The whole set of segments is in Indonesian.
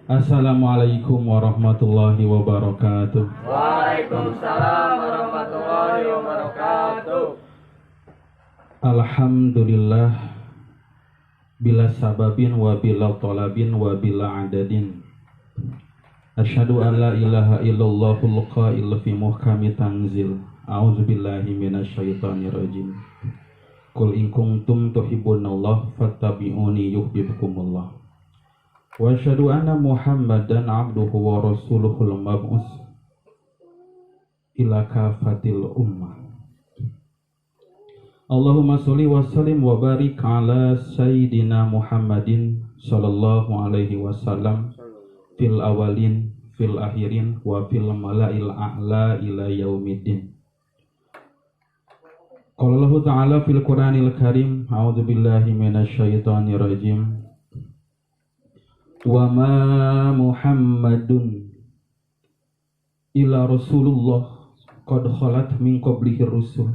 Assalamualaikum warahmatullahi wabarakatuh. Waalaikumsalam warahmatullahi wabarakatuh. Alhamdulillah bila sababin wa bila talabin wa bila adadin. Asyhadu an la ilaha illallahul qail fi muhkami tanzil. A'udzubillahi minasyaitonir rajim. Qul in kuntum tuhibbunallah fattabi'uni yuhibbukumullah. Wa asyhadu anna Muhammadan abduhu wa rasuluhul mab'us ila kafatil ummah. Allahumma sholli wa sallim wa barik ala sayyidina Muhammadin sallallahu alaihi wasallam fil awalin fil akhirin wa fil mala'il a'la ila yaumiddin. Qala Allah ta'ala fil Qur'anil Karim, a'udzu billahi minasyaitonir rajim. Wa ma Muhammadun illa Rasulullah qad khalat min qablihi rusul.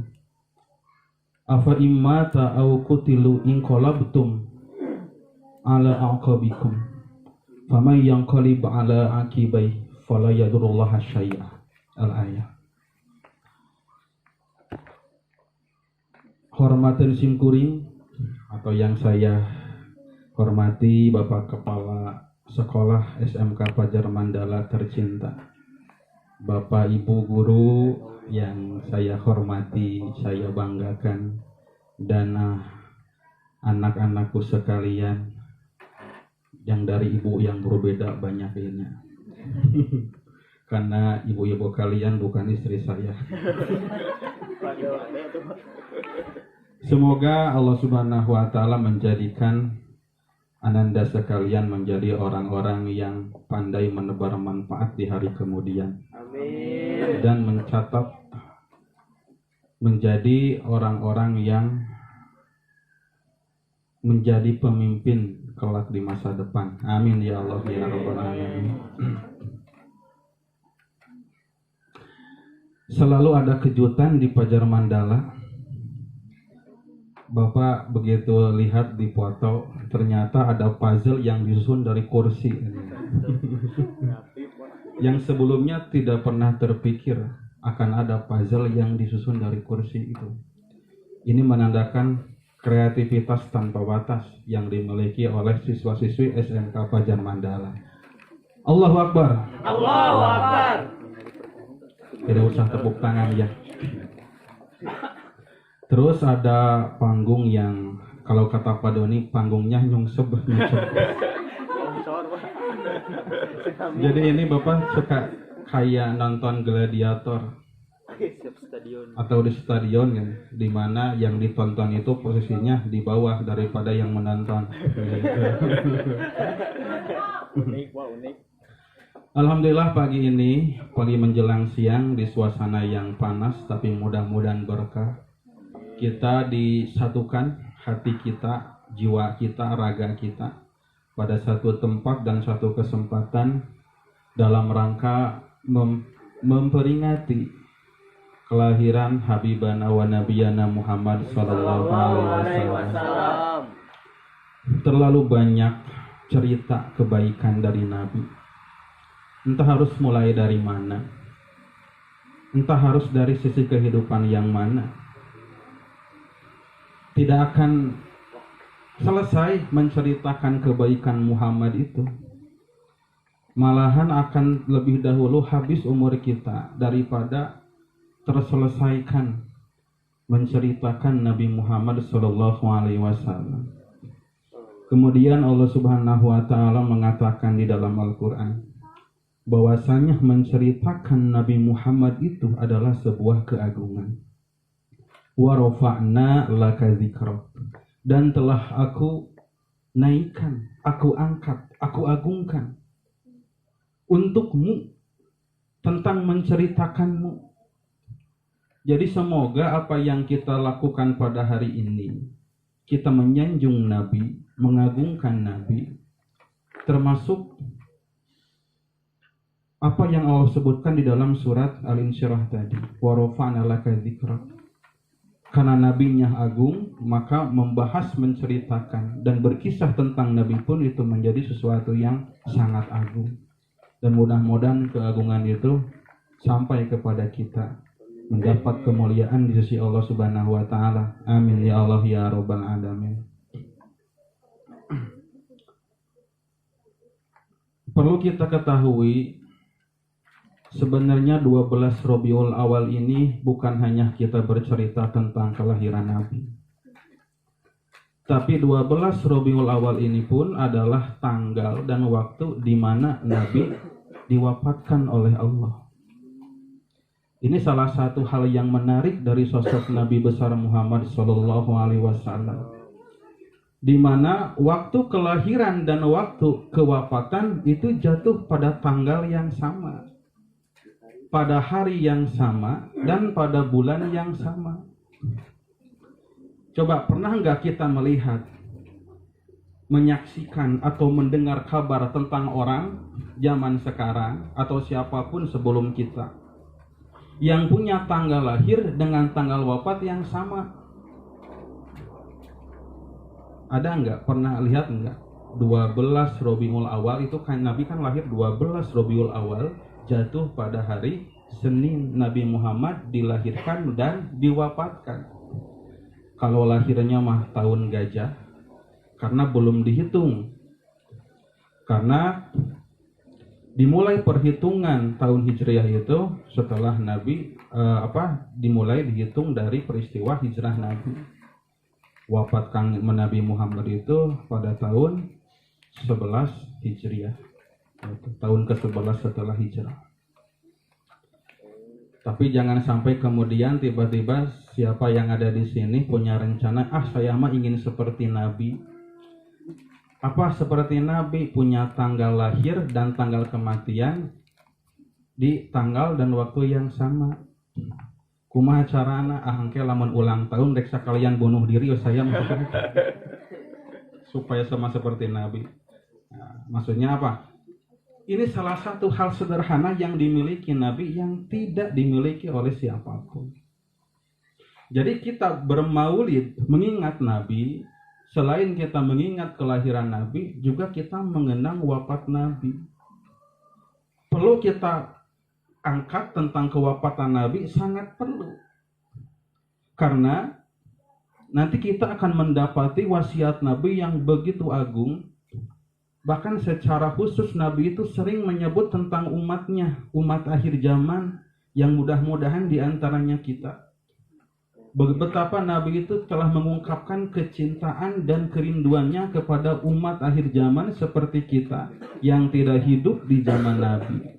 Afa immata aw qutilu inqalabtum ala aqabikum faman yanqalib ala aqibai fala yadurullaha syai'a. Al-ayah. Hormatan simkuring atau yang saya hormati Bapak Kepala Sekolah SMK Fajar Mandala tercinta, Bapak Ibu guru yang saya hormati, saya banggakan, dan anak-anakku sekalian yang dari ibu yang berbeda banyaknya. Karena ibu-ibu kalian bukan istri saya. Semoga Allah Subhanahu wa Ta'ala menjadikan Ananda sekalian menjadi orang-orang yang pandai menebar manfaat di hari kemudian. Amin. Dan mencatat menjadi orang-orang yang menjadi pemimpin kelak di masa depan. Amin ya Allah ya Rabbal Alamin. Selalu ada kejutan di Fajar Mandala. Bapak begitu lihat di foto, ternyata ada puzzle yang disusun dari kursi. Yang sebelumnya tidak pernah terpikir akan ada puzzle yang disusun dari kursi itu. Ini menandakan kreativitas tanpa batas yang dimiliki oleh siswa-siswi SMK Fajar Mandala. Allahu Akbar. Allahu Akbar. Tidak usah tepuk tangan ya. Terus ada panggung yang kalau kata Pak Doni panggungnya nyungsep. Jadi ini Bapak suka kayak nonton gladiator atau di stadion kan, di mana yang ditonton itu posisinya di bawah daripada yang menonton. Unik. Alhamdulillah pagi ini, pagi menjelang siang di suasana yang panas tapi mudah-mudahan berkah. Kita disatukan hati kita, jiwa kita, raga kita pada satu tempat dan satu kesempatan dalam rangka memperingati kelahiran Habibana wa Nabiyana Muhammad sallallahu alaihi wasallam. Terlalu banyak cerita kebaikan dari Nabi. Entah harus mulai dari mana. Entah harus dari sisi kehidupan yang mana. Tidak akan selesai menceritakan kebaikan Muhammad itu. Malahan akan lebih dahulu habis umur kita daripada terselesaikan menceritakan Nabi Muhammad sallallahu alaihi wasallam. Kemudian Allah Subhanahu wa Ta'ala mengatakan di dalam Al-Qur'an bahwasanya menceritakan Nabi Muhammad itu adalah sebuah keagungan. Wa rafa'na laka dzikrak, dan telah aku naikkan, aku angkat, aku agungkan untukmu tentang menceritakanmu. Jadi semoga apa yang kita lakukan pada hari ini, kita menyanjung Nabi, mengagungkan Nabi, termasuk apa yang Allah sebutkan di dalam surat Al-Insyirah tadi, wa rafa'na laka dzikrak. karena nabinya agung, maka membahas, menceritakan dan berkisah tentang nabi pun itu menjadi sesuatu yang sangat agung. Dan mudah-mudahan keagungan itu sampai kepada kita, mendapat kemuliaan di sisi Allah Subhanahu wa taala. Amin ya Allah ya rabbal alamin. Perlu kita ketahui, sebenarnya 12 Rabiul Awal ini bukan hanya kita bercerita tentang kelahiran Nabi. Tapi 12 Rabiul Awal ini pun adalah tanggal dan waktu di mana Nabi diwafatkan oleh Allah. Ini salah satu hal yang menarik dari sosok Nabi besar Muhammad SAW. Di mana waktu kelahiran dan waktu kewafatan itu jatuh pada tanggal yang sama, pada hari yang sama, dan pada bulan yang sama. Coba pernah nggak kita melihat, menyaksikan atau mendengar kabar tentang orang zaman sekarang atau siapapun sebelum kita yang punya tanggal lahir dengan tanggal wafat yang sama? Ada nggak? Pernah lihat nggak? 12 Rabiul Awal itu kan Nabi kan lahir 12 Rabiul Awal, jatuh pada hari Senin. Nabi Muhammad dilahirkan dan diwafatkan. Kalau lahirnya mah tahun gajah, karena belum dihitung. Karena dimulai perhitungan tahun Hijriah itu setelah Nabi dimulai dihitung dari peristiwa hijrah Nabi. Wafat Nabi Muhammad itu pada tahun 11 Hijriah, tahun ke-11 setelah hijrah. Tapi jangan sampai kemudian tiba-tiba siapa yang ada di sini punya rencana, saya mah ingin seperti Nabi. Apa seperti Nabi? Punya tanggal lahir dan tanggal kematian di tanggal dan waktu yang sama. Kumaha carana engke lamun ulang tahun rek sakalian bunuh diri saya supaya sama seperti Nabi. Nah, maksudnya apa? Ini salah satu hal sederhana yang dimiliki Nabi yang tidak dimiliki oleh siapapun. Jadi kita bermaulid mengingat Nabi, selain kita mengingat kelahiran Nabi, juga kita mengenang wafat Nabi. Perlu kita angkat tentang kewafatan Nabi, sangat perlu. Karena nanti kita akan mendapati wasiat Nabi yang begitu agung. Bahkan secara khusus Nabi itu sering menyebut tentang umatnya, umat akhir zaman yang mudah-mudahan diantaranya kita. Betapa Nabi itu telah mengungkapkan kecintaan dan kerinduannya kepada umat akhir zaman seperti kita yang tidak hidup di zaman Nabi,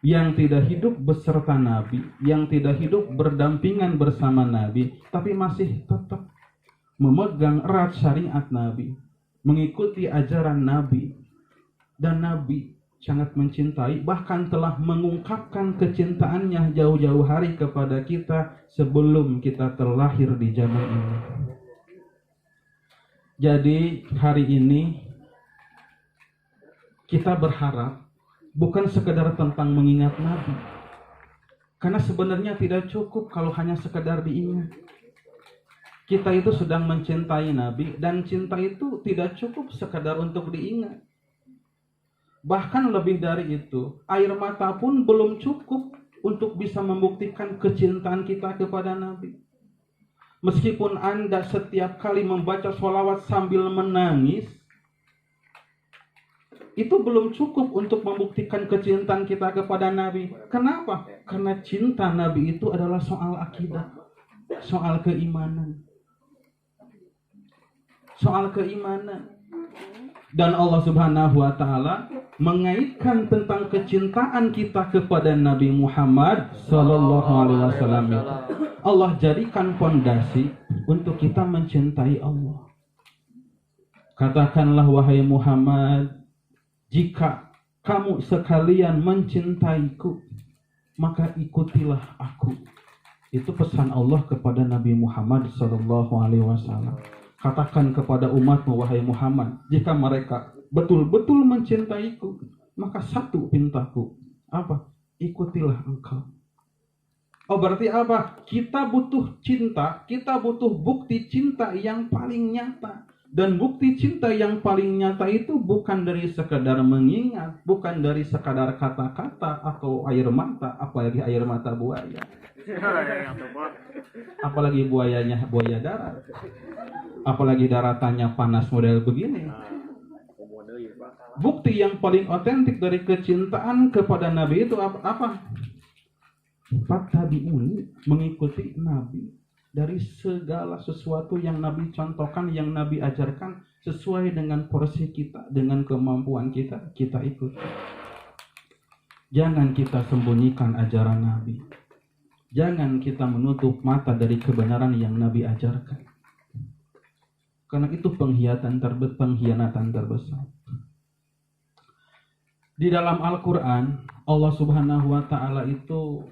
yang tidak hidup beserta Nabi, yang tidak hidup berdampingan bersama Nabi, tapi masih tetap memegang erat syariat Nabi, mengikuti ajaran Nabi. Dan Nabi sangat mencintai, bahkan telah mengungkapkan kecintaannya jauh-jauh hari kepada kita sebelum kita terlahir di zaman ini. Jadi hari ini kita berharap bukan sekedar tentang mengingat Nabi. Karena sebenarnya tidak cukup kalau hanya sekedar diingat. Kita itu sedang mencintai Nabi, dan cinta itu tidak cukup sekedar untuk diingat. Bahkan lebih dari itu, air mata pun belum cukup untuk bisa membuktikan kecintaan kita kepada Nabi. Meskipun Anda setiap kali membaca sholawat sambil menangis, itu belum cukup untuk membuktikan kecintaan kita kepada Nabi. Kenapa? Karena cinta Nabi itu adalah soal akidah, soal keimanan. Soal keimanan. Dan Allah Subhanahu wa taala mengaitkan tentang kecintaan kita kepada Nabi Muhammad sallallahu alaihi wasallam. Allah jadikan fondasi untuk kita mencintai Allah. Katakanlah wahai Muhammad, jika kamu sekalian mencintaiku, maka ikutilah aku. Itu pesan Allah kepada Nabi Muhammad sallallahu alaihi wasallam. Katakan kepada umatmu, wahai Muhammad, jika mereka betul-betul mencintaiku, maka satu pintaku. Apa? Ikutilah engkau. Oh berarti apa? Kita butuh cinta, kita butuh bukti cinta yang paling nyata. Dan bukti cinta yang paling nyata itu bukan dari sekadar mengingat, bukan dari sekadar kata-kata atau air mata, apalagi air mata buaya. Apalagi buayanya buaya darat. Apalagi daratannya panas model begini. Bukti yang paling otentik dari kecintaan kepada Nabi itu apa? Fattabi'uni, mengikuti Nabi dari segala sesuatu yang Nabi contohkan, yang Nabi ajarkan, sesuai dengan porsi kita, dengan kemampuan kita, kita ikut. Jangan kita sembunyikan ajaran Nabi. Jangan kita menutup mata dari kebenaran yang Nabi ajarkan. Karena itu pengkhianatan terbesar. Di dalam Al-Quran, Allah Subhanahu wa Ta'ala itu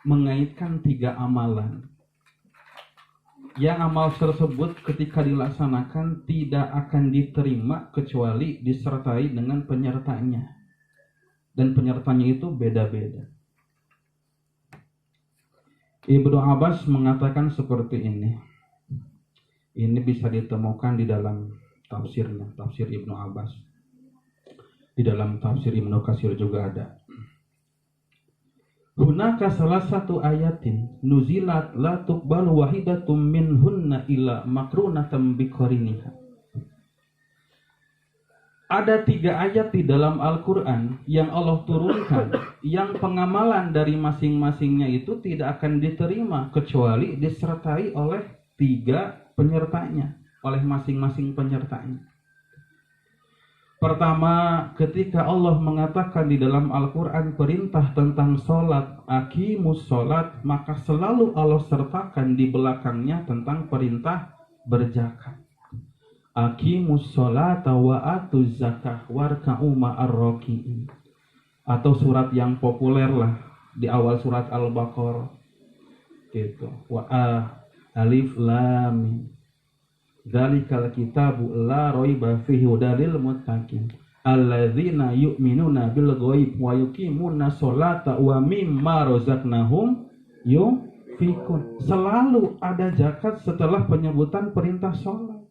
mengaitkan 3 amalan. Yang amal tersebut ketika dilaksanakan tidak akan diterima kecuali disertai dengan penyertanya. Dan penyertanya itu beda-beda. Ibnu Abbas mengatakan seperti ini. Ini bisa ditemukan di dalam tafsirnya, tafsir Ibnu Abbas. Di dalam tafsir Ibnu Katsir juga ada. Hunaka salah satu ayatin nuzilat la tuqbalu wahidatum minhunna illa makrunatam biqariniha. Ada 3 ayat di dalam Al-Quran yang Allah turunkan, yang pengamalan dari masing-masingnya itu tidak akan diterima kecuali disertai oleh 3 penyertanya, oleh masing-masing penyertanya. Pertama, ketika Allah mengatakan di dalam Al-Quran perintah tentang sholat, aqimus sholat, maka selalu Allah sertakan di belakangnya tentang perintah berzakat. Aqimus sholata wa atuz zakah warka'u ma'ar raki'in. Atau surat yang populer lah di awal surat Al-Baqarah. Gitu. Alif lam mim. Dzalikal kitabu la raiba fihi hudalil muttaqin alladzina yu'minuna bil ghaib wa yuqimuna sholata wa mimma razaqnahum yunfiqun. Selalu ada zakat setelah penyebutan perintah sholat.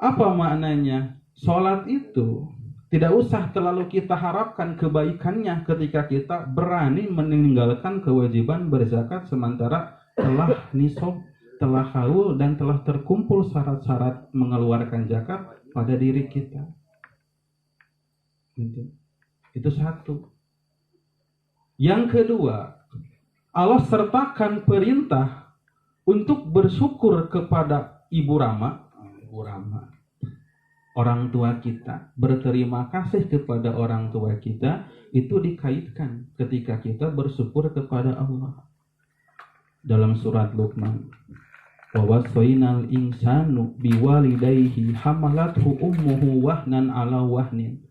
Apa maknanya? Sholat itu tidak usah terlalu kita harapkan kebaikannya ketika kita berani meninggalkan kewajiban berzakat sementara telah nisab, telah haul, dan telah terkumpul syarat-syarat mengeluarkan zakat pada diri kita. Itu satu. Yang kedua, Allah sertakan perintah untuk bersyukur kepada Ibu Rama, orang tua kita. Berterima kasih kepada orang tua kita itu dikaitkan ketika kita bersyukur kepada Allah. Dalam surat Luqman, wa wasainal insanu biwalidayhi hamalathu ummuhu wahnan ala wahnin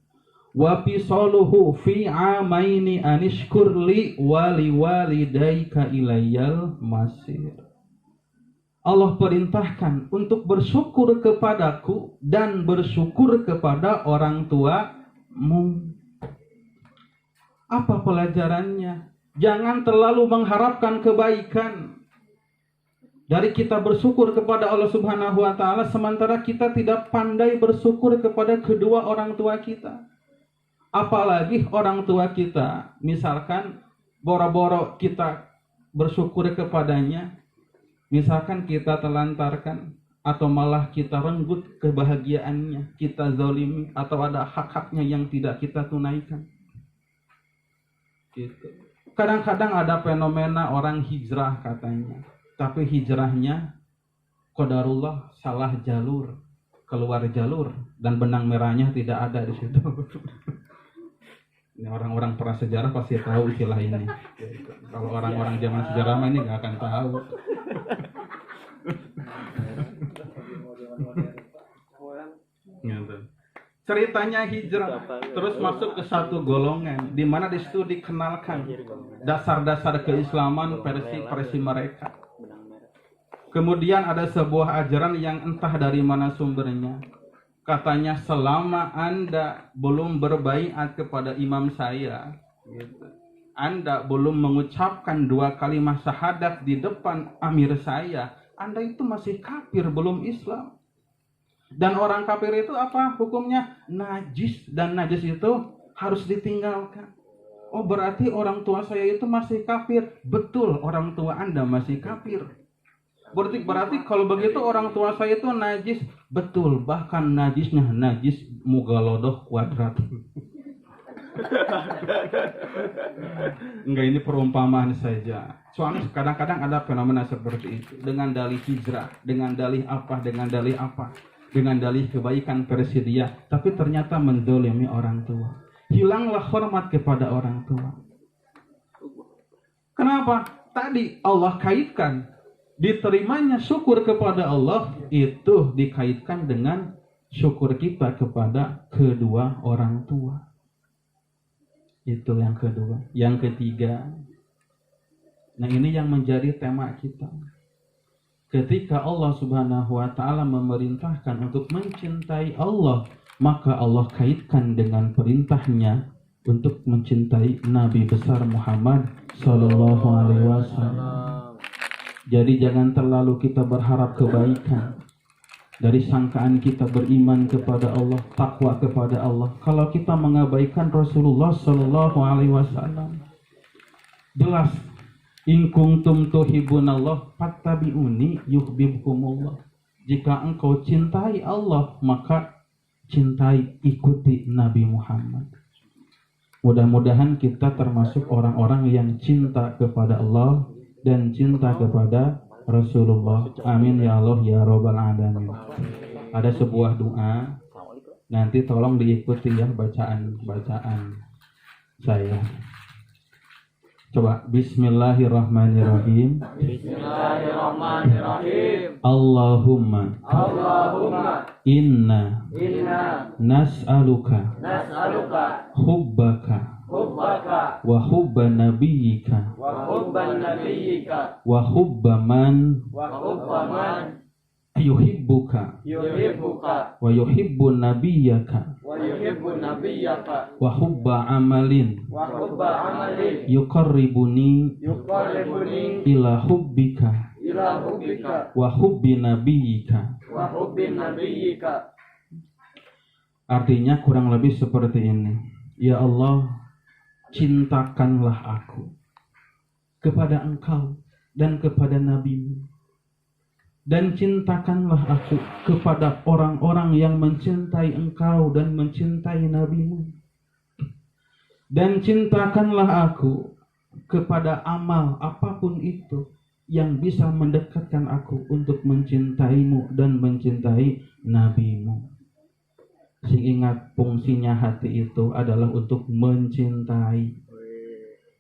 wa fisaluhu fi amaini anishkur li waliwalidayka ilayyal masir. Allah perintahkan untuk bersyukur kepadaku dan bersyukur kepada orang tuamu. Apa pelajarannya? Jangan terlalu mengharapkan kebaikan dari kita bersyukur kepada Allah Subhanahu wa Ta'ala sementara kita tidak pandai bersyukur kepada kedua orang tua kita. Apalagi orang tua kita, misalkan boro-boro kita bersyukur kepadanya, misalkan kita telantarkan atau malah kita renggut kebahagiaannya, kita zalimi atau ada hak-haknya yang tidak kita tunaikan. Gitu. Kadang-kadang ada fenomena orang hijrah katanya, tapi hijrahnya qadarullah salah jalur, keluar jalur, dan benang merahnya tidak ada di situ. Ini orang-orang prasejarah pasti tahu istilah ini. Kalau orang-orang zaman sejarah ini nggak akan tahu. Ceritanya hijrah terus masuk ke satu golongan di mana di situ dikenalkan dasar-dasar keislaman versi mereka. Kemudian ada sebuah ajaran yang entah dari mana sumbernya. Katanya selama Anda belum berbaiat kepada imam saya, gitu, Anda belum mengucapkan 2 kalimat syahadat di depan amir saya, Anda itu masih kafir, belum Islam. Dan orang kafir itu apa hukumnya? Najis, dan najis itu harus ditinggalkan. Oh, berarti orang tua saya itu masih kafir. Betul, orang tua Anda masih kafir. Berarti kalau begitu orang tua saya itu najis. Betul, bahkan najisnya najis mugalodoh kuadrat. Enggak, ini perumpamaan saja. Soalnya kadang-kadang ada fenomena seperti itu. Dengan dalih hijrah, dengan dalih apa, dengan dalih kebaikan tersedia, tapi ternyata menzalimi orang tua. Hilanglah hormat kepada orang tua. Kenapa? Tadi Allah kaitkan diterimanya syukur kepada Allah itu dikaitkan dengan syukur kita kepada kedua orang tua. Itu yang kedua. Yang ketiga, nah ini yang menjadi tema kita. Ketika Allah Subhanahu wa ta'ala memerintahkan untuk mencintai Allah, maka Allah kaitkan dengan perintahnya untuk mencintai Nabi besar Muhammad Sallallahu Alaihi Wasallam. Jadi jangan terlalu kita berharap kebaikan dari sangkaan kita beriman kepada Allah, takwa kepada Allah, kalau kita mengabaikan Rasulullah Sallallahu Alaihi Wasallam. Jelas, in kuntum tuhibbunallah fattabi'uni yuhibbukumullah. Jika engkau cintai Allah, maka cintai, ikuti Nabi Muhammad. Mudah-mudahan kita termasuk orang-orang yang cinta kepada Allah dan cinta kepada Rasulullah. Amin ya Allah ya Rabbal Alamin. Ada sebuah doa, nanti tolong diikuti ya bacaan saya. Coba, Bismillahirrahmanirrahim. Bismillahirrahmanirrahim. Allahumma inna nas'aluka hubbaka wa hubba nabiyyika wa hubba man yuhibbuka wa yuhibbu nabiyyaka wa hubba amalin yuqarribuni ila hubbika wa hubbi nabiyyika. Artinya kurang lebih seperti ini. Ya Allah, cintakanlah aku kepada Engkau dan kepada Nabi-Mu, dan cintakanlah aku kepada orang-orang yang mencintai Engkau dan mencintai Nabi-Mu, dan cintakanlah aku kepada amal apapun itu yang bisa mendekatkan aku untuk mencintaimu dan mencintai Nabi-Mu. Sing ingat, fungsinya hati itu adalah untuk mencintai.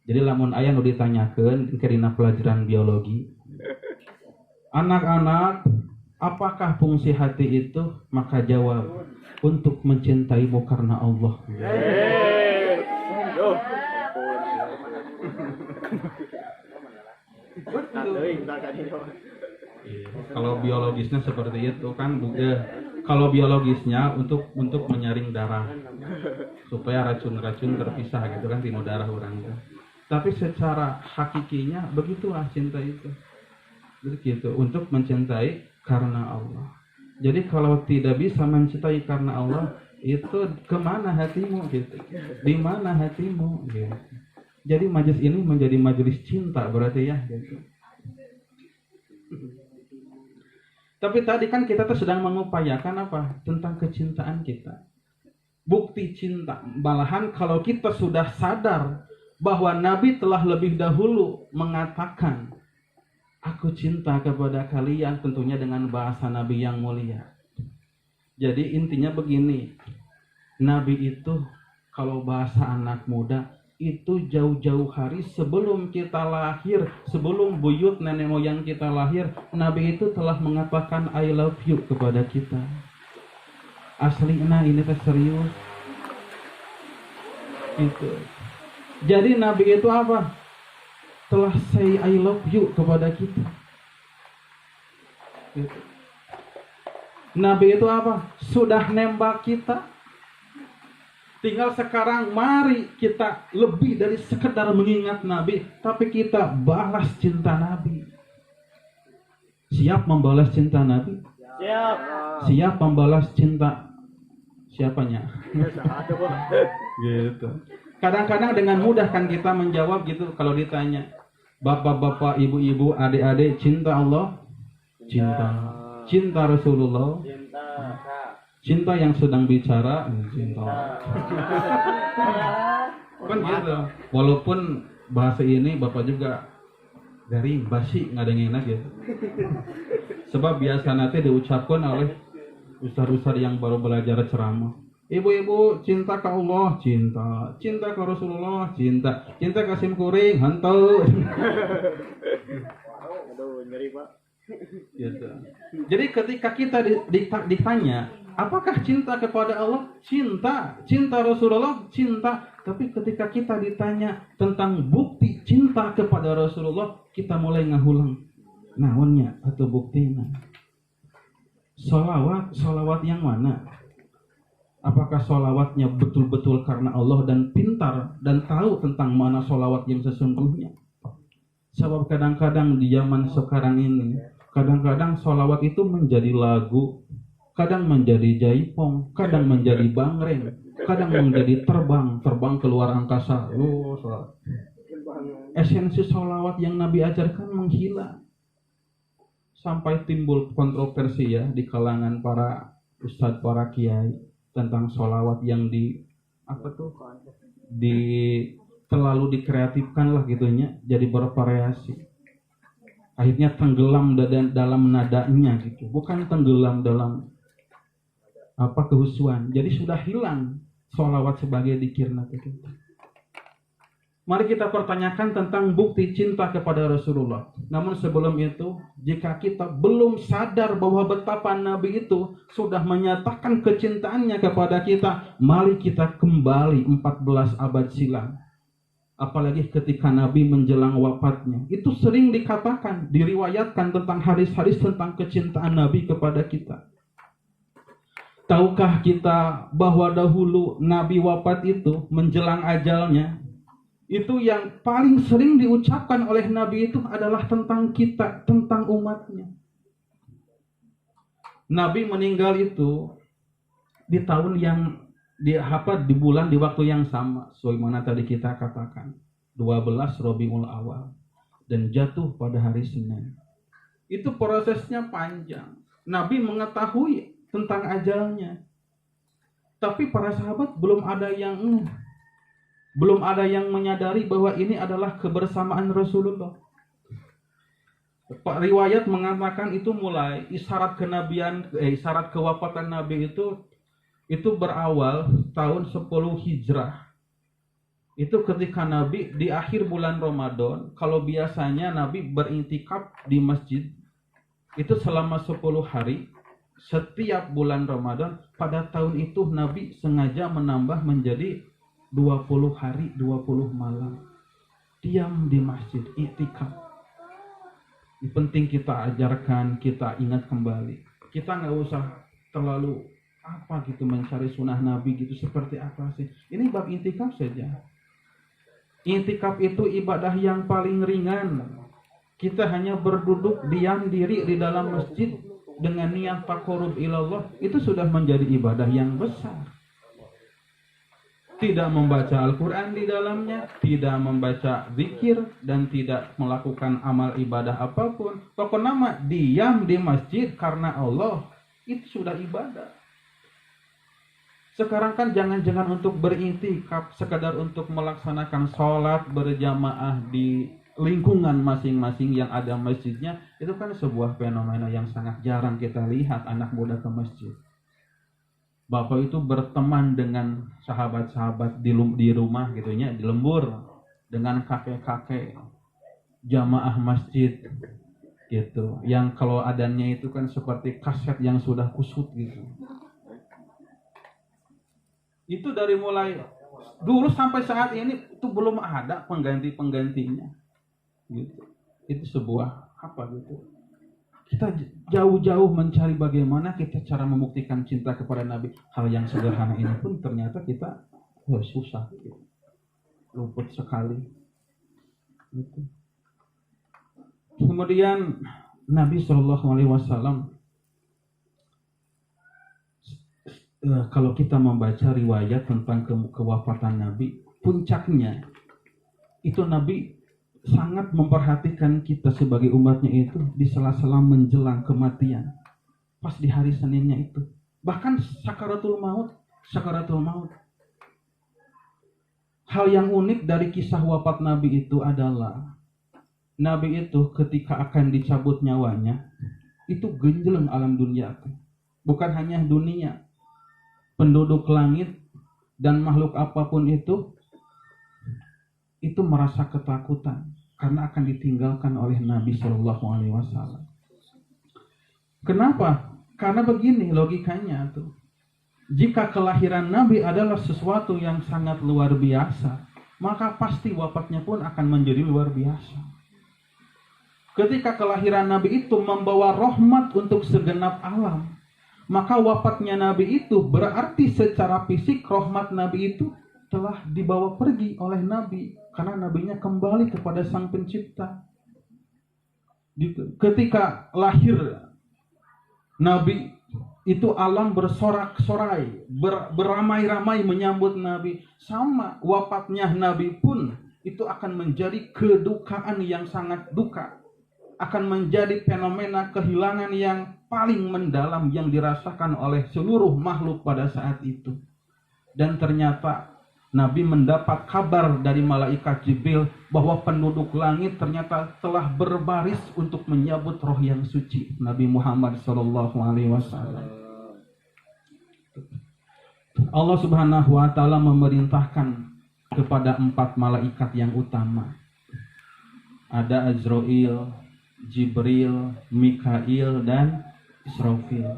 Jadi lamun aya nu ditanyakeun kerina pelajaran biologi, anak-anak, apakah fungsi hati itu? Maka jawab, untuk mencintaimu karena Allah. Kalau biologisnya seperti itu kan, kalau biologisnya untuk menyaring darah supaya racun-racun terpisah gitu kan tino darah orang. Tapi secara hakikinya begitulah cinta itu. Begitu, untuk mencintai karena Allah. Jadi kalau tidak bisa mencintai karena Allah, itu kemana hatimu gitu? Di mana hatimu gitu. Jadi majelis ini menjadi majelis cinta berarti ya gitu. Tapi tadi kan kita tuh sedang mengupayakan apa? Tentang kecintaan kita. Bukti cinta. Malahan kalau kita sudah sadar bahwa Nabi telah lebih dahulu mengatakan, aku cinta kepada kalian, tentunya dengan bahasa Nabi yang mulia. Jadi intinya begini, Nabi itu kalau bahasa anak muda, itu jauh-jauh hari sebelum kita lahir, sebelum buyut nenek moyang kita lahir, Nabi itu telah mengatakan I love you kepada kita. Aslinya ini teh serius. Itu. Jadi Nabi itu apa? Telah say I love you kepada kita. Gitu. Nabi itu apa? Sudah nembak kita. Tinggal sekarang mari kita lebih dari sekedar mengingat Nabi, tapi kita balas cinta Nabi. Siap membalas cinta Nabi? Siap. Siap membalas cinta siapanya? Satu, Pak. Gitu. Kadang-kadang dengan mudah kan kita menjawab gitu kalau ditanya. Bapak-bapak, ibu-ibu, adik-adik, cinta Allah? Cinta. Cinta Rasulullah? Cinta. Cinta yang sedang bicara? Cinta. Kan gitu. Walaupun bahasa ini Bapak juga garing, basi, nggak ada yang enak gitu. Sebab biasa nanti diucapkan oleh ustaz-ustaz yang baru belajar ceramah. Ibu-ibu cinta ke Allah, cinta. Cinta ke Rasulullah, cinta. Cinta ke sim kuring, hantu. Aduh, nyeri, Pak. Gitu. Jadi ketika kita ditanya, apakah cinta kepada Allah? Cinta. Cinta Rasulullah? Cinta. Tapi ketika kita ditanya tentang bukti cinta kepada Rasulullah, kita mulai ngahulang. Naonnya atau buktinya? Solawat yang mana? Apakah solawatnya betul-betul karena Allah dan pintar dan tahu tentang mana solawat yang sesungguhnya? Sebab kadang-kadang di zaman sekarang ini, kadang-kadang solawat itu menjadi lagu, kadang menjadi jaipong, kadang menjadi bangreng, kadang menjadi terbang keluar angkasa. Esensi solawat yang Nabi ajarkan menghilang. Sampai timbul kontroversi ya di kalangan para ustadz, para kiai tentang solawat yang terlalu dikreatifkan lah gitunya, jadi bervariasi. Akhirnya tenggelam dalam nadanya gitu, bukan tenggelam dalam kehusuan. Jadi sudah hilang solawat sebagai dikir Nabi kita. Mari kita pertanyakan tentang bukti cinta kepada Rasulullah. Namun sebelum itu, jika kita belum sadar bahwa betapa Nabi itu sudah menyatakan kecintaannya kepada kita, mari kita kembali 14 abad silam. Apalagi ketika Nabi menjelang wafatnya. Itu sering dikatakan, diriwayatkan tentang hadis-hadis tentang kecintaan Nabi kepada kita. Tahukah kita bahwa dahulu Nabi wafat itu menjelang ajalnya, itu yang paling sering diucapkan oleh Nabi itu adalah tentang kita, tentang umatnya. Nabi meninggal itu di tahun yang di bulan di waktu yang sama, sebagaimana tadi kita katakan, 12 Rabiul Awal, dan jatuh pada hari Senin. Itu prosesnya panjang. Nabi mengetahui tentang ajalnya, tapi para sahabat belum ada yang menyadari bahwa ini adalah kebersamaan Rasulullah. Riwayat mengatakan itu mulai isyarat kewafatan Nabi itu berawal tahun 10 Hijrah. Itu ketika Nabi di akhir bulan Ramadan, kalau biasanya Nabi beriktikaf di masjid itu selama 10 hari setiap bulan Ramadan. Pada tahun itu Nabi sengaja menambah menjadi 20 hari, 20 malam. Diam di masjid, iktikaf. Ini penting kita ajarkan, kita ingat kembali. Kita nggak usah terlalu mencari sunnah Nabi gitu, seperti apa sih. Ini bab iktikaf saja. Iktikaf itu ibadah yang paling ringan. Kita hanya berduduk, diam diri di dalam masjid dengan niat taqarrub ilallah, itu sudah menjadi ibadah yang besar. Tidak membaca Al-Quran di dalamnya, tidak membaca zikir, dan tidak melakukan amal ibadah apapun. Pokoknya nama diam di masjid karena Allah, itu sudah ibadah. Sekarang kan jangan-jangan untuk beriktikaf, sekadar untuk melaksanakan sholat berjamaah di lingkungan masing-masing yang ada masjidnya, itu kan sebuah fenomena yang sangat jarang kita lihat anak muda ke masjid. Bapak itu berteman dengan sahabat-sahabat di rumah gitunya, di lembur dengan kakek-kakek jamaah masjid gitu. Yang kalau adanya itu kan seperti kaset yang sudah kusut gitu. Itu dari mulai dulu sampai saat ini itu belum ada pengganti-penggantinya. Gitu. Itu sebuah gitu. Kita jauh-jauh mencari bagaimana kita cara membuktikan cinta kepada Nabi. Hal yang sederhana ini pun ternyata kita susah, luput sekali. Gitu. Kemudian Nabi Shallallahu Alaihi Wasallam, kalau kita membaca riwayat tentang kewafatan Nabi, puncaknya itu Nabi sangat memperhatikan kita sebagai umatnya itu di sela-sela menjelang kematian, pas di hari Seninnya itu, bahkan sakaratul maut. Hal yang unik dari kisah wafat Nabi itu adalah Nabi itu ketika akan dicabut nyawanya itu genjeleng alam dunia, bukan hanya dunia, penduduk langit dan makhluk apapun itu merasa ketakutan karena akan ditinggalkan oleh Nabi Shallallahu Alaihi Wasallam. Kenapa? Karena begini logikanya tuh. Jika kelahiran Nabi adalah sesuatu yang sangat luar biasa, maka pasti wafatnya pun akan menjadi luar biasa. Ketika kelahiran Nabi itu membawa rahmat untuk segenap alam, maka wafatnya Nabi itu berarti secara fisik rahmat Nabi itu telah dibawa pergi oleh Nabi, karena nabinya kembali kepada Sang Pencipta. Gitu. Ketika lahir Nabi itu alam bersorak-sorai, beramai-ramai menyambut Nabi. Sama wafatnya Nabi pun itu akan menjadi kedukaan yang sangat duka, akan menjadi fenomena kehilangan yang paling mendalam yang dirasakan oleh seluruh makhluk pada saat itu. Dan ternyata Nabi mendapat kabar dari malaikat Jibril bahwa penduduk langit ternyata telah berbaris untuk menyambut roh yang suci Nabi Muhammad Sallallahu Alaihi Wasallam. Allah Subhanahu Wa Taala memerintahkan kepada 4 malaikat yang utama. Ada Azrail, Jibril, Mikail, dan Israfil,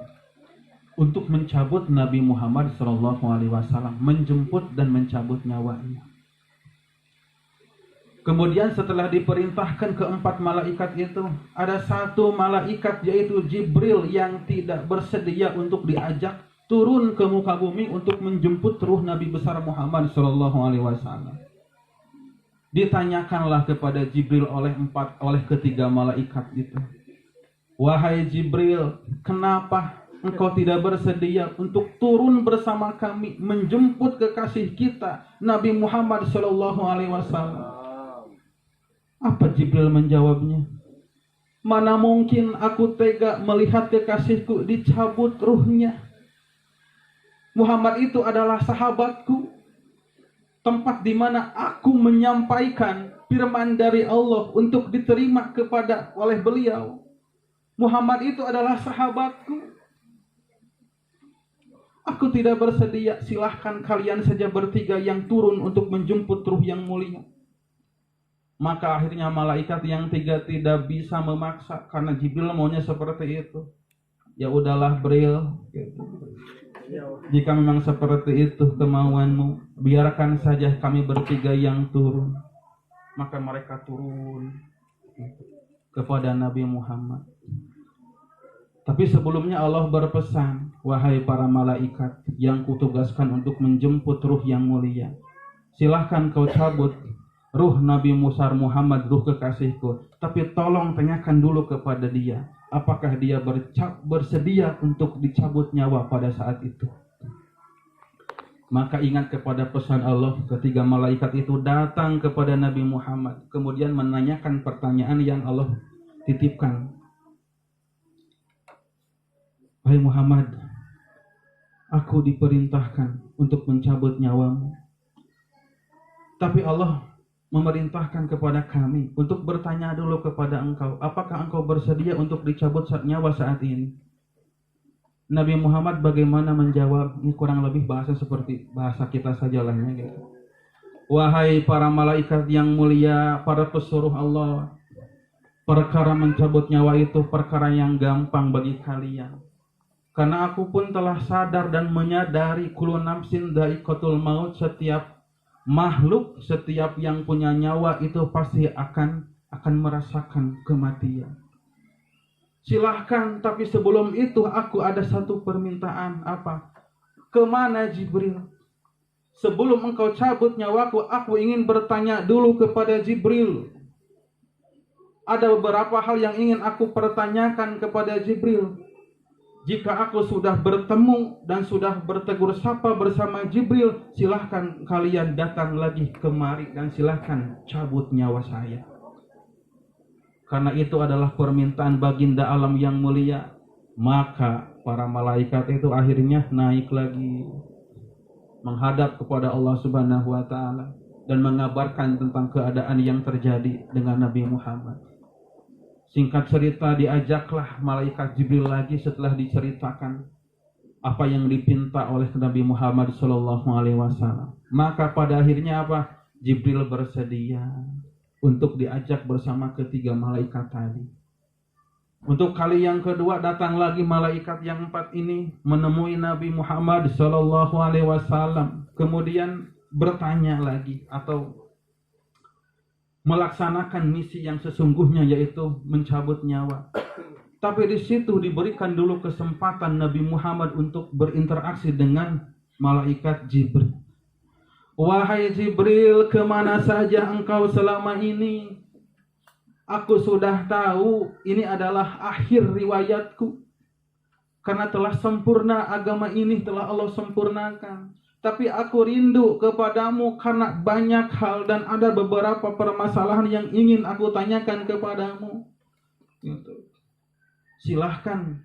untuk mencabut Nabi Muhammad SAW, menjemput dan mencabut nyawanya. Kemudian setelah diperintahkan ke 4 malaikat itu, ada 1 malaikat yaitu Jibril yang tidak bersedia untuk diajak turun ke muka bumi untuk menjemput ruh Nabi besar Muhammad SAW. Ditanyakanlah kepada Jibril oleh ketiga malaikat itu, "Wahai Jibril, kenapa engkau tidak bersedia untuk turun bersama kami menjemput kekasih kita Nabi Muhammad SAW?" Apa Jibril menjawabnya? "Mana mungkin aku tega melihat kekasihku dicabut ruhnya. Muhammad itu adalah sahabatku, tempat di mana aku menyampaikan firman dari Allah untuk diterima oleh beliau. Muhammad itu adalah sahabatku. Aku tidak bersedia, silahkan kalian saja bertiga yang turun untuk menjemput ruh yang mulia." Maka akhirnya malaikat yang 3 tidak bisa memaksa karena Jibril maunya seperti itu. "Ya udahlah Bril, jika memang seperti itu kemauanmu, biarkan saja kami bertiga yang turun." Maka mereka turun kepada Nabi Muhammad. Tapi sebelumnya Allah berpesan, "Wahai para malaikat yang kutugaskan untuk menjemput ruh yang mulia, silahkan kau cabut ruh Nabi Musa Muhammad, ruh kekasihku. Tapi tolong tanyakan dulu kepada dia, apakah dia bersedia untuk dicabut nyawa pada saat itu." Maka ingat kepada pesan Allah, ketiga malaikat itu datang kepada Nabi Muhammad, kemudian menanyakan pertanyaan yang Allah titipkan. "Wahai Muhammad, aku diperintahkan untuk mencabut nyawamu. Tapi Allah memerintahkan kepada kami untuk bertanya dulu kepada engkau, apakah engkau bersedia untuk dicabut nyawa saat ini?" Nabi Muhammad bagaimana menjawab? Ini kurang lebih bahasa seperti bahasa kita saja lah ya, gitu. "Wahai para malaikat yang mulia, para pesuruh Allah, perkara mencabut nyawa itu perkara yang gampang bagi kalian. Karena aku pun telah sadar dan menyadari kullu nafsin dha'iqatul maut, setiap makhluk, setiap yang punya nyawa itu pasti akan merasakan kematian. Silahkan, tapi sebelum itu aku ada satu permintaan." "Apa?" "Kemana Jibril? Sebelum engkau cabut nyawaku, aku ingin bertanya dulu kepada Jibril. Ada beberapa hal yang ingin aku pertanyakan kepada Jibril. Jika aku sudah bertemu dan sudah bertegur sapa bersama Jibril, silahkan kalian datang lagi kemari dan silahkan cabut nyawa saya. Karena itu adalah permintaan baginda alam yang mulia. Maka para malaikat itu akhirnya naik lagi menghadap kepada Allah Subhanahu wa taala dan mengabarkan tentang keadaan yang terjadi dengan Nabi Muhammad. Singkat cerita, diajaklah malaikat Jibril lagi setelah diceritakan apa yang dipinta oleh Nabi Muhammad SAW. Maka pada akhirnya apa? Jibril bersedia untuk diajak bersama ketiga malaikat tadi. Untuk kali yang kedua datang lagi malaikat yang empat ini menemui Nabi Muhammad SAW. Kemudian bertanya lagi atau melaksanakan misi yang sesungguhnya, yaitu mencabut nyawa. Tapi di situ diberikan dulu kesempatan Nabi Muhammad untuk berinteraksi dengan malaikat Jibril. Wahai Jibril, kemana saja engkau selama ini? Aku sudah tahu ini adalah akhir riwayatku. Karena telah sempurna agama ini, telah Allah sempurnakan. Tapi aku rindu kepadamu karena banyak hal dan ada beberapa permasalahan yang ingin aku tanyakan kepadamu. Silahkan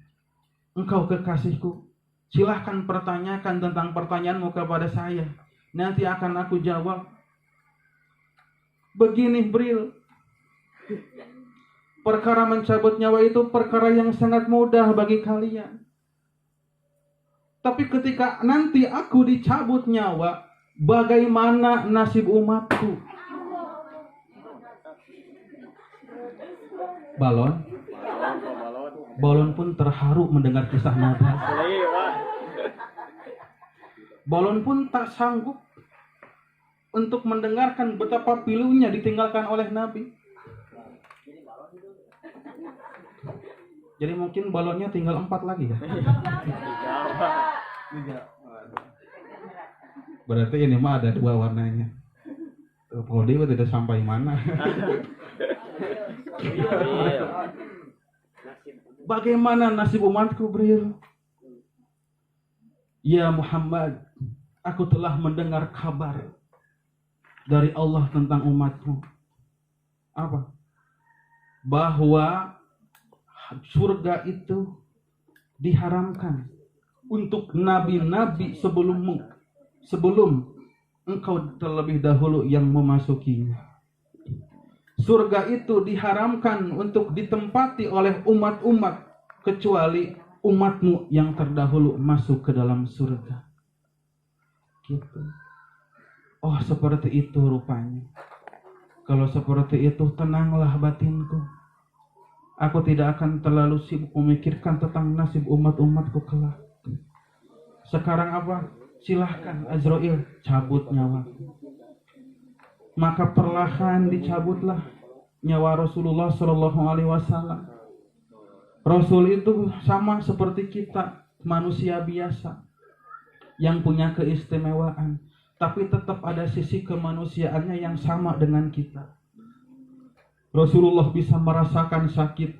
engkau kekasihku, silahkan pertanyakan tentang pertanyaanmu kepada saya. Nanti akan aku jawab. Begini Jibril, perkara mencabut nyawa itu perkara yang sangat mudah bagi kalian. Tapi ketika nanti aku dicabut nyawa, bagaimana nasib umatku? Balon pun terharu mendengar kisah Nabi. Balon pun tak sanggup untuk mendengarkan betapa pilunya ditinggalkan oleh Nabi. Jadi mungkin balonnya tinggal 4 lagi ya. Berarti ini mah ada 2 warnanya. Kode tidak sampai mana. Bagaimana nasib umatku, Bril? Ya Muhammad, aku telah mendengar kabar dari Allah tentang umatmu. Apa? Bahwa surga itu diharamkan untuk nabi-nabi sebelummu, sebelum engkau terlebih dahulu yang memasukinya. Surga itu diharamkan untuk ditempati oleh umat-umat kecuali umatmu yang terdahulu masuk ke dalam surga. Gitu. Oh, seperti itu rupanya. Kalau seperti itu, tenanglah batinku. Aku tidak akan terlalu sibuk memikirkan tentang nasib umat-umatku kelak. Sekarang apa? Silahkan Azrail cabut nyawaku. Maka perlahan dicabutlah nyawa Rasulullah SAW. Rasul itu sama seperti kita, manusia biasa yang punya keistimewaan, tapi tetap ada sisi kemanusiaannya yang sama dengan kita. Rasulullah bisa merasakan sakit.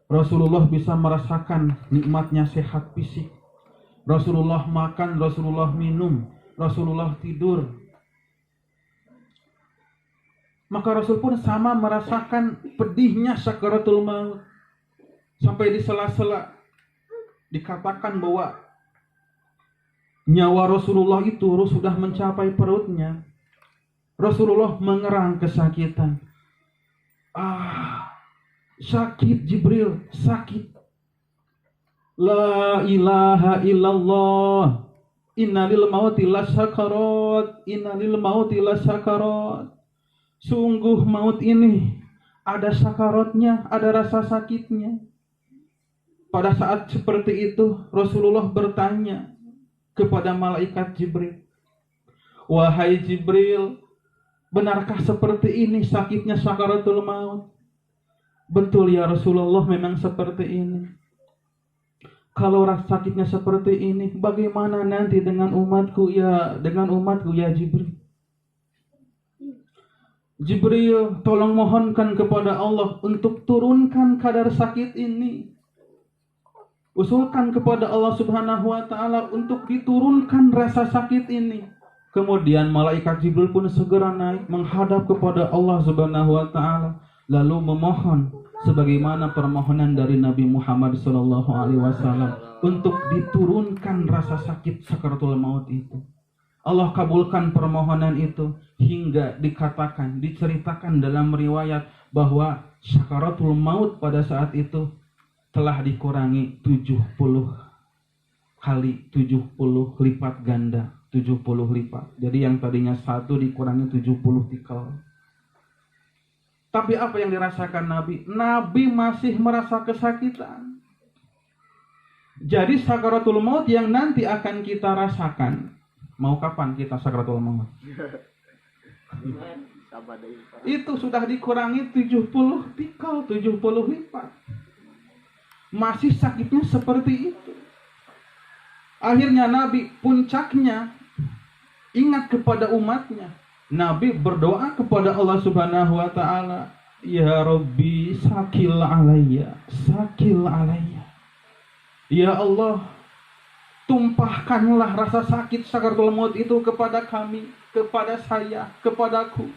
Rasulullah bisa merasakan nikmatnya sehat fisik. Rasulullah makan, Rasulullah minum, Rasulullah tidur. Maka Rasul pun sama merasakan pedihnya sakaratul maut. Sampai di sela-sela dikatakan bahwa nyawa Rasulullah itu sudah mencapai perutnya. Rasulullah mengerang kesakitan. Sakit Jibril, sakit. La ilaha illallah. Innalil mauti lasakarat. Innalil mauti lasakarat. Sungguh maut ini ada sakaratnya, ada rasa sakitnya. Pada saat seperti itu Rasulullah bertanya kepada malaikat Jibril, wahai Jibril, benarkah seperti ini sakitnya sakaratul maut? Betul ya Rasulullah, memang seperti ini. Kalau rasa sakitnya seperti ini, bagaimana nanti dengan umatku ya Jibril? Jibril, tolong mohonkan kepada Allah untuk turunkan kadar sakit ini. Usulkan kepada Allah Subhanahu wa taala untuk diturunkan rasa sakit ini. Kemudian malaikat Jibril pun segera naik menghadap kepada Allah Subhanahu wa taala, lalu memohon sebagaimana permohonan dari Nabi Muhammad sallallahu alaihi wasallam untuk diturunkan rasa sakit sakaratul maut itu. Allah kabulkan permohonan itu hingga diceritakan dalam riwayat bahwa sakaratul maut pada saat itu telah dikurangi 70 kali 70 lipat ganda, 70 lipat. Jadi yang tadinya 1 dikurangi 70 tikal. Tapi apa yang dirasakan Nabi? Nabi masih merasa kesakitan. Jadi sakaratul maut yang nanti akan kita rasakan, mau kapan kita sakaratul maut? Itu sudah dikurangi 70 tikal, 70 lipat. Masih sakitnya seperti itu. Akhirnya Nabi puncaknya ingat kepada umatnya. Nabi berdoa kepada Allah Subhanahu wa taala, "Ya Rabbi, sakil alayya, sakil alayya." Ya Allah, tumpahkanlah rasa sakit sakaratul maut itu kepada kami, kepada saya, kepadaku.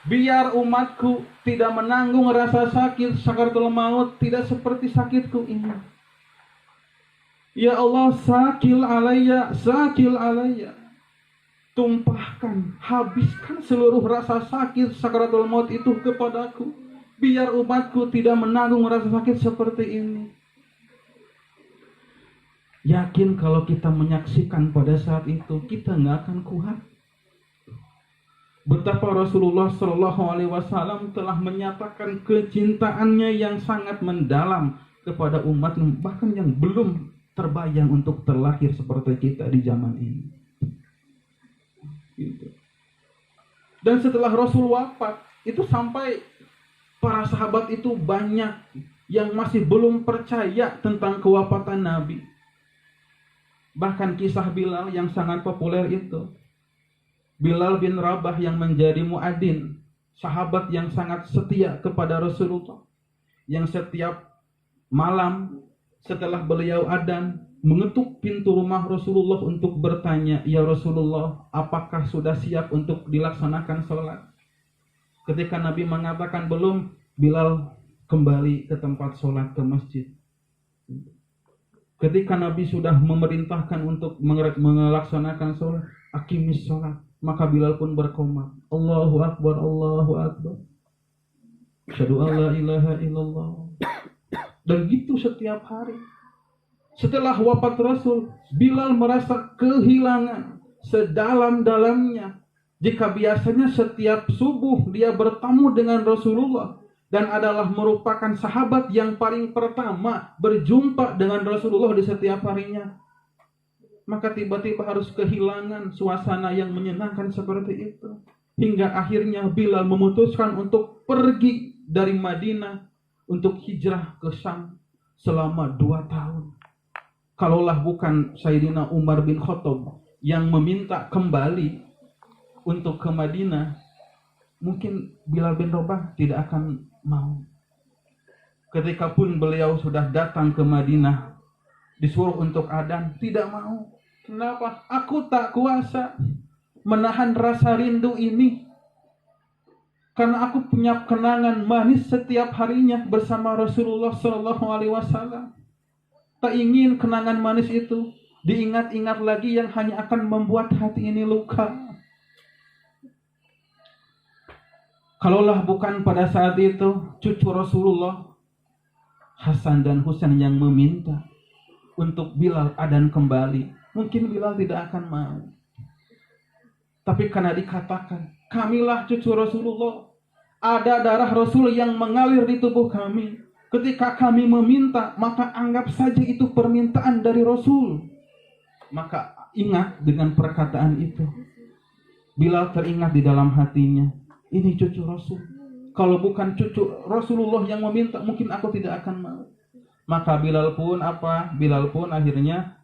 Biar umatku tidak menanggung rasa sakit sakaratul maut tidak seperti sakitku ini. Ya Allah, sakil alayya, sakil alayya. Tumpahkan, habiskan seluruh rasa sakit sakaratul maut itu kepadaku. Biar umatku tidak menanggung rasa sakit seperti ini. Yakin kalau kita menyaksikan pada saat itu, kita nggak akan kuat. Betapa Rasulullah Shallallahu Alaihi Wasallam telah menyatakan kecintaannya yang sangat mendalam kepada umat, bahkan yang belum terbayang untuk terlahir seperti kita di zaman ini. Dan setelah Rasul wafat, itu sampai para sahabat itu banyak yang masih belum percaya tentang kewafatan Nabi. Bahkan kisah Bilal yang sangat populer itu. Bilal bin Rabah yang menjadi muadzin, sahabat yang sangat setia kepada Rasulullah, yang setiap malam setelah beliau adzan mengetuk pintu rumah Rasulullah untuk bertanya, "Ya Rasulullah, apakah sudah siap untuk dilaksanakan sholat?" Ketika Nabi mengatakan belum, Bilal kembali ke tempat sholat, ke masjid. Ketika Nabi sudah memerintahkan untuk melaksanakan sholat, "Aqimis sholat," maka Bilal pun berkomat, "Allahu Akbar, Allahu Akbar. Asyhadu an la ilaha illallah." Dan gitu setiap hari. Setelah wafat Rasul, Bilal merasa kehilangan sedalam-dalamnya. Jika biasanya setiap subuh dia bertemu dengan Rasulullah dan adalah merupakan sahabat yang paling pertama berjumpa dengan Rasulullah di setiap harinya, maka tiba-tiba harus kehilangan suasana yang menyenangkan seperti itu. Hingga akhirnya Bilal memutuskan untuk pergi dari Madinah untuk hijrah ke Syam selama 2 tahun. Kalaulah bukan Sayyidina Umar bin Khattab yang meminta kembali untuk ke Madinah, mungkin Bilal bin Rabah tidak akan mau. Ketika pun beliau sudah datang ke Madinah, disuruh untuk adzan, tidak mau. Kenapa? Aku tak kuasa menahan rasa rindu ini. Karena aku punya kenangan manis setiap harinya bersama Rasulullah Sallallahu Alaihi Wasallam. Tak ingin kenangan manis itu diingat-ingat lagi yang hanya akan membuat hati ini luka. Kalaulah bukan pada saat itu cucu Rasulullah, Hasan dan Husain yang meminta untuk Bilal adzan kembali, mungkin Bilal tidak akan mau. Tapi karena dikatakan, kamilah cucu Rasulullah, ada darah Rasul yang mengalir di tubuh kami. Ketika kami meminta, maka anggap saja itu permintaan dari Rasul. Maka ingat dengan perkataan itu. Bilal teringat di dalam hatinya, ini cucu Rasul. Kalau bukan cucu Rasulullah yang meminta, mungkin aku tidak akan mau. Maka Bilal pun apa? Bilal pun akhirnya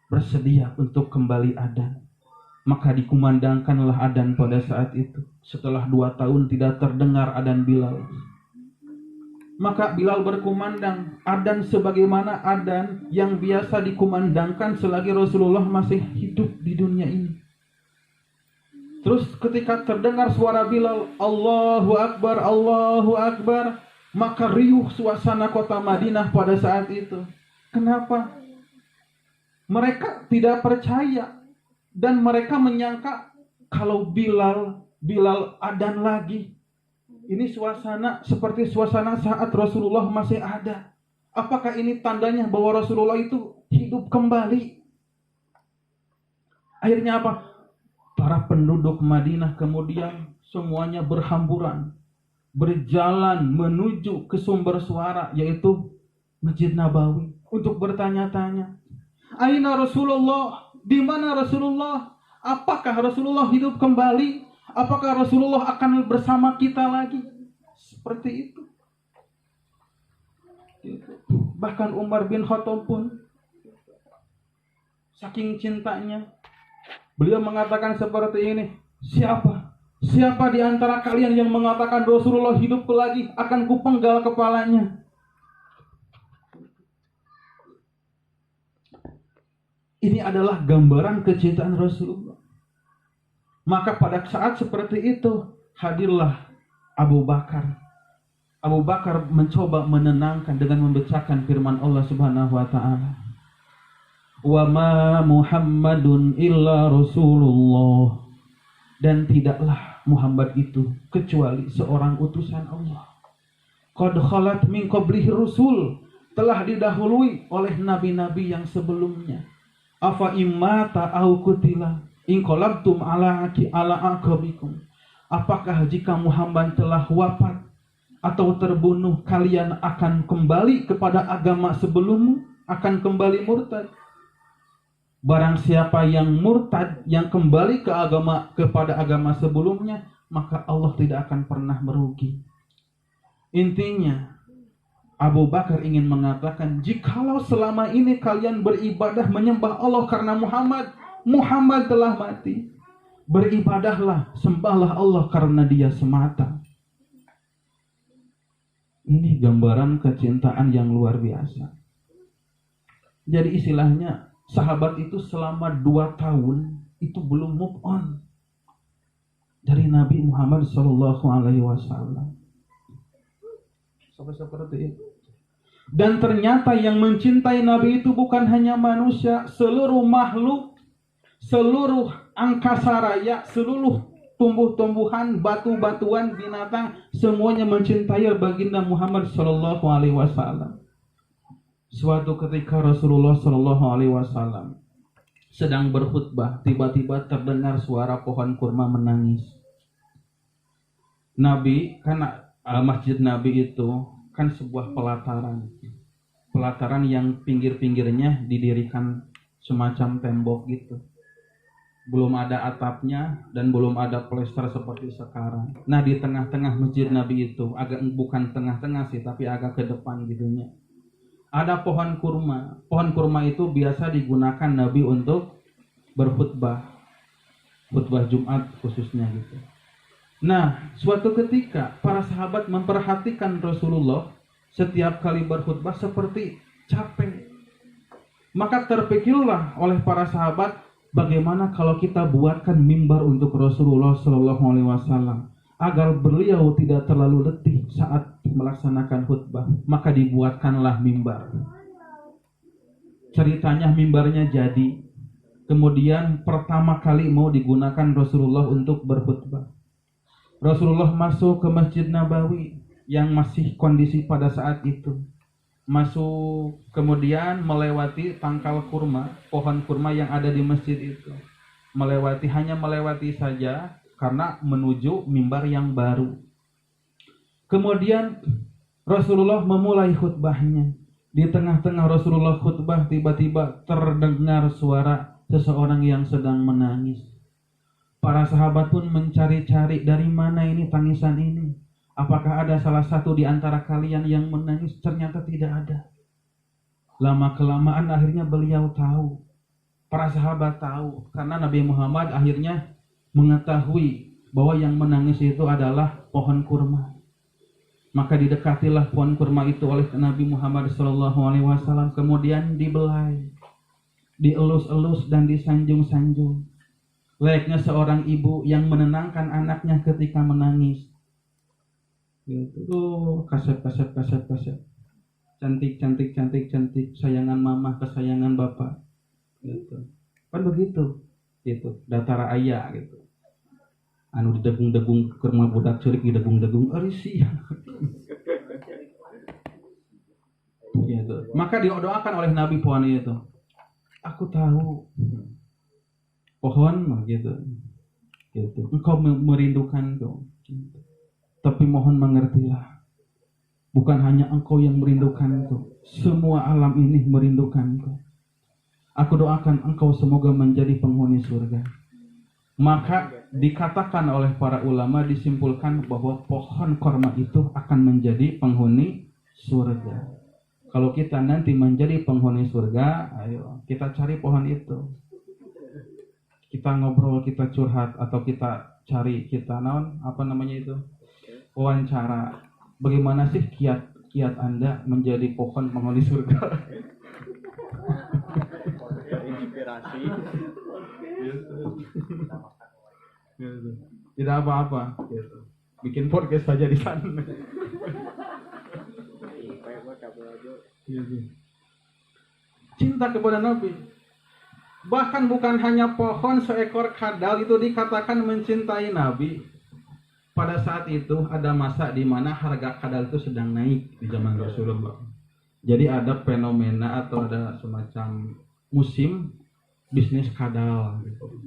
bersedia untuk kembali adzan. Maka dikumandangkanlah adzan pada saat itu. Setelah 2 tahun tidak terdengar adzan Bilal. Maka Bilal berkumandang adzan sebagaimana adzan yang biasa dikumandangkan selagi Rasulullah masih hidup di dunia ini. Terus ketika terdengar suara Bilal, Allahu Akbar, Allahu Akbar, maka riuh suasana kota Madinah pada saat itu. Kenapa? Mereka tidak percaya dan mereka menyangka kalau Bilal adzan lagi. Ini suasana seperti suasana saat Rasulullah masih ada. Apakah ini tandanya bahwa Rasulullah itu hidup kembali? Akhirnya apa? Para penduduk Madinah kemudian semuanya berhamburan, berjalan menuju ke sumber suara, yaitu Masjid Nabawi, untuk bertanya-tanya, Aina Rasulullah? Di mana Rasulullah? Apakah Rasulullah hidup kembali? Apakah Rasulullah akan bersama kita lagi? Seperti itu. Bahkan Umar bin Khattab pun saking cintanya, beliau mengatakan seperti ini, Siapa di antara kalian yang mengatakan Rasulullah hidup lagi, akan kupenggal kepalanya. Ini adalah gambaran kecintaan Rasulullah. Maka pada saat seperti itu, hadirlah Abu Bakar. Abu Bakar mencoba menenangkan dengan membacakan firman Allah Subhanahu wa taala. Wa ma Muhammadun illa Rasulullah. Dan tidaklah Muhammad itu kecuali seorang utusan Allah. Qad khalat min qablihi rusul, telah didahului oleh nabi-nabi yang sebelumnya. Afa immata au qutila inqalabtum ala aqabikum. Apakah jika Muhammad telah wafat atau terbunuh, kalian akan kembali kepada agama sebelummu, akan kembali murtad? Barang siapa yang murtad, yang kembali kepada agama sebelumnya, maka Allah tidak akan pernah merugi. Intinya, Abu Bakar ingin mengatakan, jikalau selama ini kalian beribadah menyembah Allah karena Muhammad telah mati, beribadahlah, sembahlah Allah karena dia semata. Ini gambaran kecintaan yang luar biasa. Jadi istilahnya, sahabat itu selama 2 tahun itu belum move on dari Nabi Muhammad SAW. Sampai seperti itu. Dan ternyata yang mencintai Nabi itu bukan hanya manusia, seluruh makhluk, seluruh angkasa raya, seluruh tumbuh-tumbuhan, batu-batuan, binatang, semuanya mencintai baginda Muhammad SAW. Suatu ketika Rasulullah SAW sedang berkhutbah, tiba-tiba terdengar suara pohon kurma menangis. Nabi, karena masjid Nabi itu kan sebuah pelataran yang pinggir-pinggirnya didirikan semacam tembok gitu. Belum ada atapnya dan belum ada plester seperti sekarang. Nah, di tengah-tengah masjid Nabi itu, bukan tengah-tengah sih, tapi agak ke depan gitunya, ada pohon kurma. Pohon kurma itu biasa digunakan Nabi untuk berkhutbah, khutbah Jumat khususnya gitu. Nah, suatu ketika para sahabat memperhatikan Rasulullah setiap kali berkhutbah seperti capek. Maka terpikirlah oleh para sahabat, bagaimana kalau kita buatkan mimbar untuk Rasulullah SAW agar beliau tidak terlalu letih saat melaksanakan khutbah. Maka dibuatkanlah mimbar. Ceritanya mimbarnya jadi. Kemudian pertama kali mau digunakan Rasulullah untuk berkhutbah. Rasulullah masuk ke Masjid Nabawi yang masih kondisi pada saat itu. Masuk, kemudian melewati tangkal kurma, pohon kurma yang ada di masjid itu. Hanya melewati saja karena menuju mimbar yang baru. Kemudian Rasulullah memulai khutbahnya. Di tengah-tengah Rasulullah khutbah, tiba-tiba terdengar suara seseorang yang sedang menangis. Para sahabat pun mencari-cari dari mana ini tangisan ini. Apakah ada salah satu di antara kalian yang menangis? Ternyata tidak ada. Lama-kelamaan akhirnya beliau tahu. Para sahabat tahu. Karena Nabi Muhammad akhirnya mengetahui bahwa yang menangis itu adalah pohon kurma. Maka didekatilah pohon kurma itu oleh Nabi Muhammad SAW. Kemudian dibelai, dielus-elus dan disanjung-sanjung. Layaknya seorang ibu yang menenangkan anaknya ketika menangis. Gitu. Kaset. Cantik. Sayangan mama, kesayangan bapak. Gitu. Kan begitu. Gitu. Datara aya gitu. Anu didegung-degung ke rumah budak ceurik didegung-degung euy gitu. Maka didoakan oleh Nabi pohon itu. Aku tahu pohon mah gitu. Engkau merindukanku. Gitu. Tapi mohon mengertilah. Bukan hanya engkau yang merindukanku. Semua alam ini merindukanku. Aku doakan engkau semoga menjadi penghuni surga. Maka dikatakan oleh para ulama, disimpulkan bahwa pohon korma itu akan menjadi penghuni surga. Kalau kita nanti menjadi penghuni surga, ayo kita cari pohon itu. Kita ngobrol, kita curhat, atau kita cari, kita wawancara. Bagaimana sih kiat Anda menjadi pohon penghuni surga? Inspirasi. Tidak apa-apa gitu. Bikin podcast saja di sana. Cinta kepada Nabi. Bahkan bukan hanya pohon, seekor kadal itu dikatakan mencintai Nabi. Pada saat itu ada masa di mana harga kadal itu sedang naik di zaman Rasulullah. Jadi ada fenomena atau ada semacam musim bisnis kadal gitu.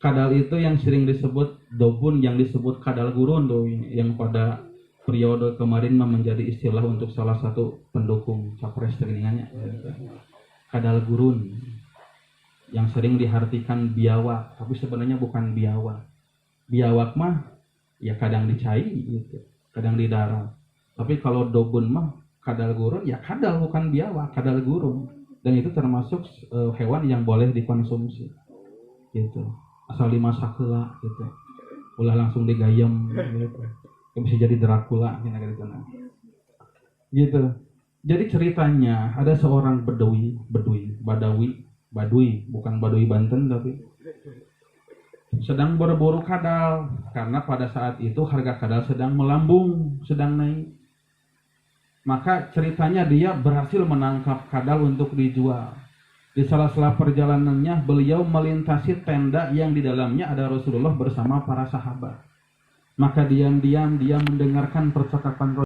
Kadal itu yang sering disebut dobun, yang disebut kadal gurun tuh, yang pada periode kemarin menjadi istilah untuk salah satu pendukung capres teringannya. Kadal gurun yang sering diartikan biawak, tapi sebenarnya bukan biawak. Biawak mah ya kadang dicai gitu, kadang di darat. Tapi kalau dobun mah kadal gurun ya kadal, bukan biawak, kadal gurun. Dan itu termasuk hewan yang boleh dikonsumsi. Gitu. Asal dimasak heula gitu. Ulah langsung digayam gitu. Bisa jadi Dracula gitu. Jadi ceritanya ada seorang Badawi, bukan Baduy Banten tapi sedang berburu kadal karena pada saat itu harga kadal sedang melambung, sedang naik. Maka ceritanya dia berhasil menangkap kadal untuk dijual. Di sela-sela perjalanannya beliau melintasi tenda yang di dalamnya ada Rasulullah bersama para sahabat. Maka diam-diam dia mendengarkan percakapan